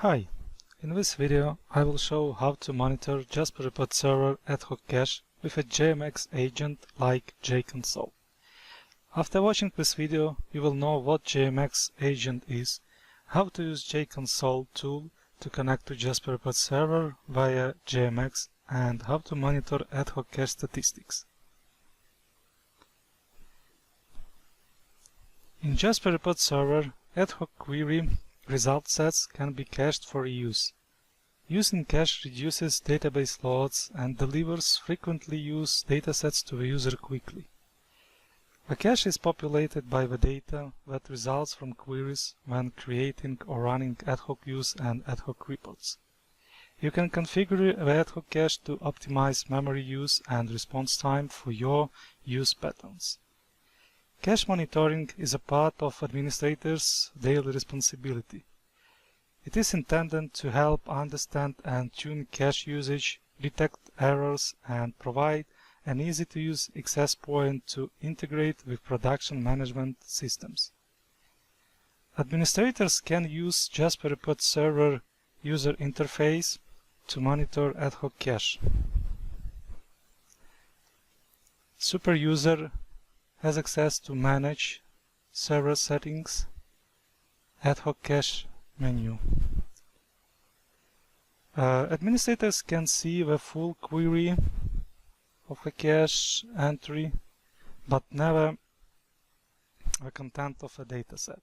Hi, in this video I will show how to monitor Jaspersoft server ad hoc cache with a JMX agent like JConsole. After watching this video you will know what JMX agent is, how to use JConsole tool to connect to Jaspersoft server via JMX, and how to monitor ad hoc cache statistics. In Jaspersoft server, ad hoc query result sets can be cached for reuse. Using cache reduces database loads and delivers frequently used datasets to the user quickly. The cache is populated by the data that results from queries when creating or running ad hoc use and ad hoc reports. You can configure the ad hoc cache to optimize memory use and response time for your use patterns. Cache monitoring is a part of administrators' daily responsibility. It is intended to help understand and tune cache usage, detect errors, and provide an easy-to-use access point to integrate with production management systems. Administrators can use Jaspersoft server user interface to monitor ad hoc cache. Super user has access to manage server settings, ad hoc cache menu. Administrators can see the full query of a cache entry, but never the content of a dataset.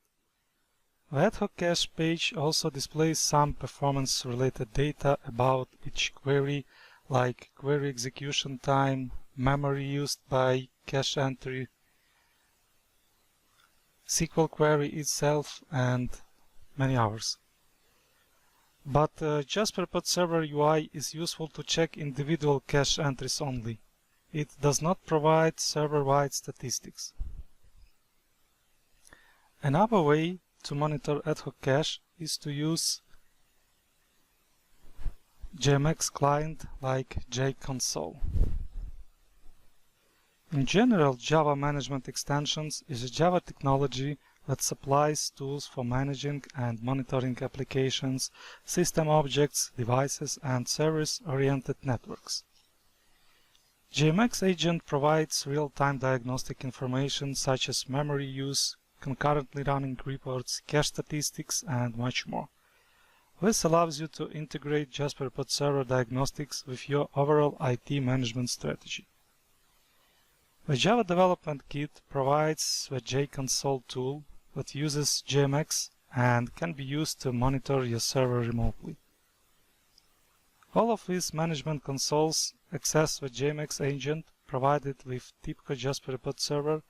The ad hoc cache page also displays some performance-related data about each query, like query execution time, memory used by cache entry, SQL query itself, and many others. But Jaspersoft server UI is useful to check individual cache entries only. It does not provide server-wide statistics. Another way to monitor ad hoc cache is to use JMX client like JConsole. In general, Java Management Extensions is a Java technology that supplies tools for managing and monitoring applications, system objects, devices, and service-oriented networks. JMX agent provides real-time diagnostic information such as memory use, concurrently running reports, cache statistics, and much more. This allows you to integrate Jaspersoft server diagnostics with your overall IT management strategy. The Java Development Kit provides the JConsole tool that uses JMX and can be used to monitor your server remotely. All of these management consoles access the JMX agent provided with Tibco Jaspersoft server,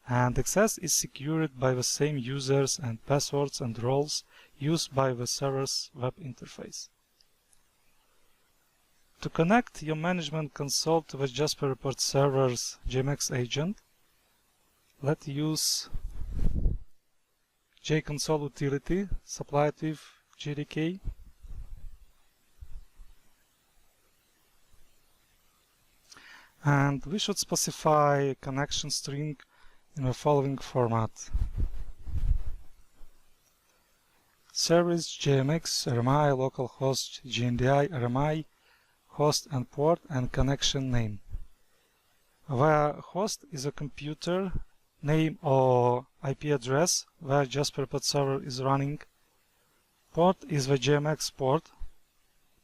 and access is secured by the same users and passwords and roles used by the server's web interface. To connect your management console to the Jaspersoft server's JMX agent, let's use JConsole utility supplied with JDK. And we should specify a connection string in the following format: service JMX RMI localhost GNDI RMI host and port and connection name, where host is a computer name or IP address where Jaspersoft server is running. Port is the JMX port.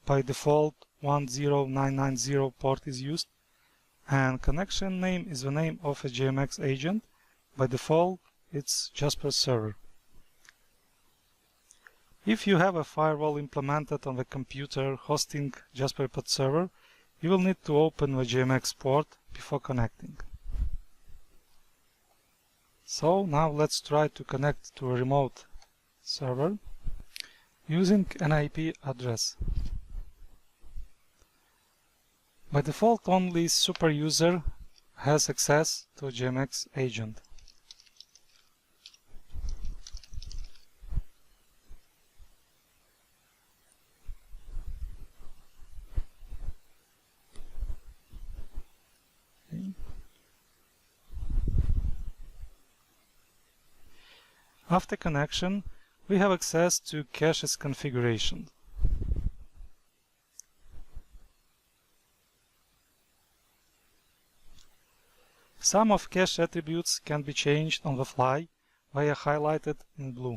By default 10990 port is used, and connection name is the name of a JMX agent. By default it's Jasper server. If you have a firewall implemented on the computer hosting Jaspersoft server, you will need to open the JMX port before connecting. So now let's try to connect to a remote server using an IP address. By default, only super user has access to a JMX agent. After connection, we have access to cache's configuration. Some of cache attributes can be changed on the fly via highlighted in blue.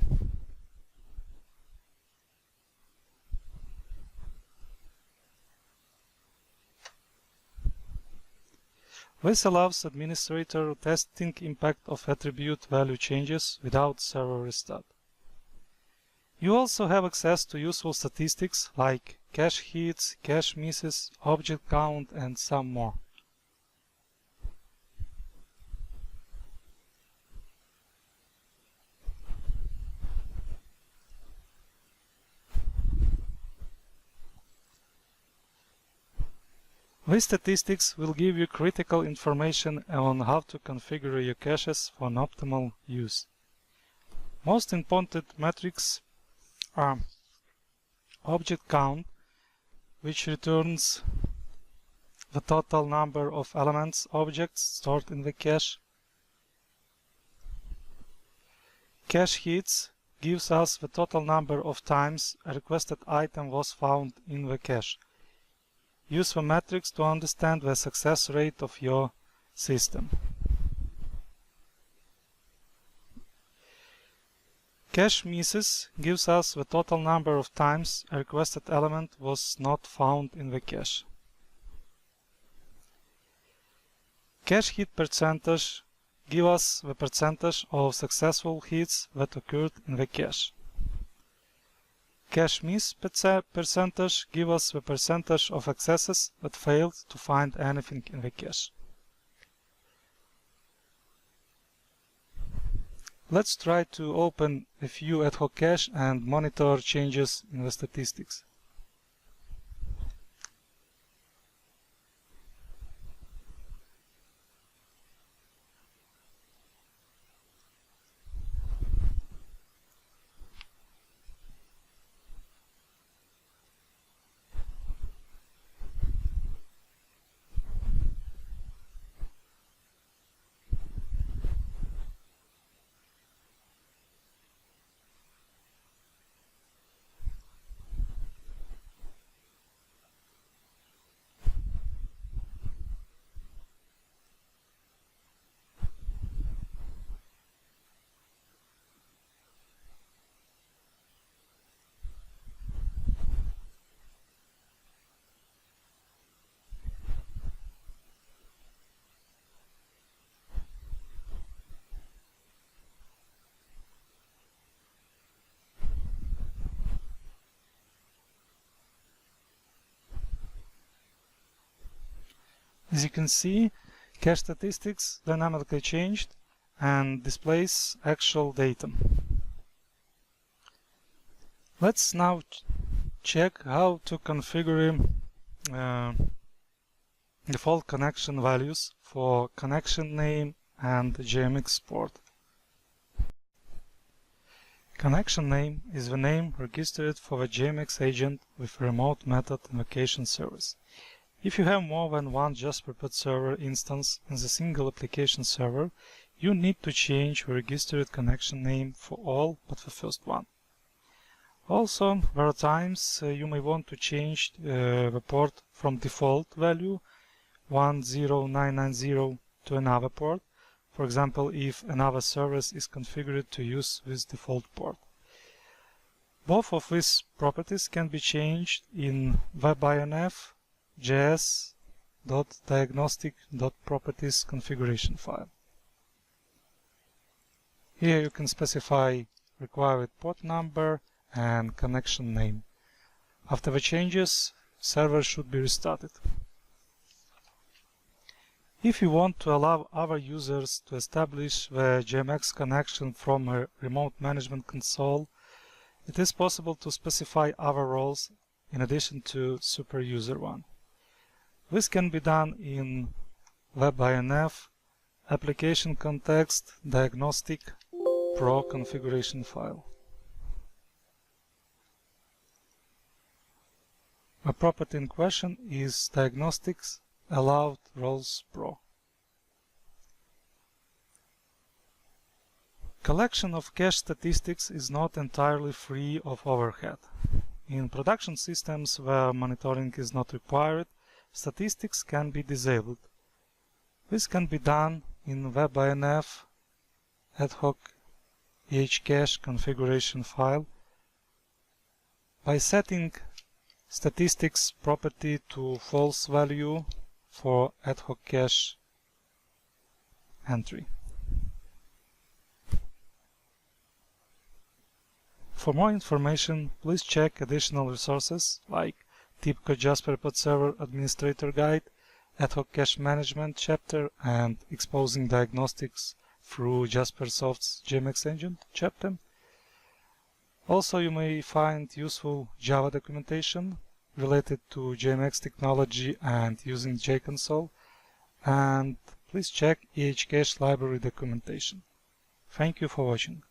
This allows administrator testing impact of attribute value changes without server restart. You also have access to useful statistics like cache hits, cache misses, object count, and some more. These statistics will give you critical information on how to configure your caches for an optimal use. Most important metrics are object count, which returns the total number of elements objects stored in the cache. Cache hits gives us the total number of times a requested item was found in the cache. Use the metrics to understand the success rate of your system. Cache misses gives us the total number of times a requested element was not found in the cache. Cache hit percentage gives us the percentage of successful hits that occurred in the cache. Cache miss percentage gives us the percentage of accesses that failed to find anything in the cache. Let's try to open a few ad hoc cache and monitor changes in the statistics. As you can see, cache statistics dynamically changed and displays actual data. Let's now check how to configure default connection values for connection name and JMX port. Connection name is the name registered for the JMX agent with remote method invocation service. If you have more than one Jaspersoft server instance in the single application server, you need to change the registered connection name for all but the first one. Also, there are times you may want to change the port from default value 10990 to another port, for example if another service is configured to use this default port. Both of these properties can be changed in webinf js.diagnostic.properties configuration file. Here you can specify required port number and connection name. After the changes, server should be restarted. If you want to allow other users to establish the JMX connection from a remote management console, it is possible to specify other roles in addition to super user one. This can be done in webinf application context diagnostic pro configuration file. The property in question is diagnostics allowed roles pro. Collection of cache statistics is not entirely free of overhead. In production systems where monitoring is not required, statistics can be disabled. This can be done in WebINF Ad Hoc Cache configuration file by setting statistics property to false value for Ad Hoc Cache entry. For more information, please check additional resources like Tibco Jaspersoft Server Administrator Guide, Ad Hoc Cache Management chapter, and Exposing Diagnostics through Jaspersoft's JMX engine chapter. Also, you may find useful Java documentation related to JMX technology and using JConsole, and please check EHCache library documentation. Thank you for watching.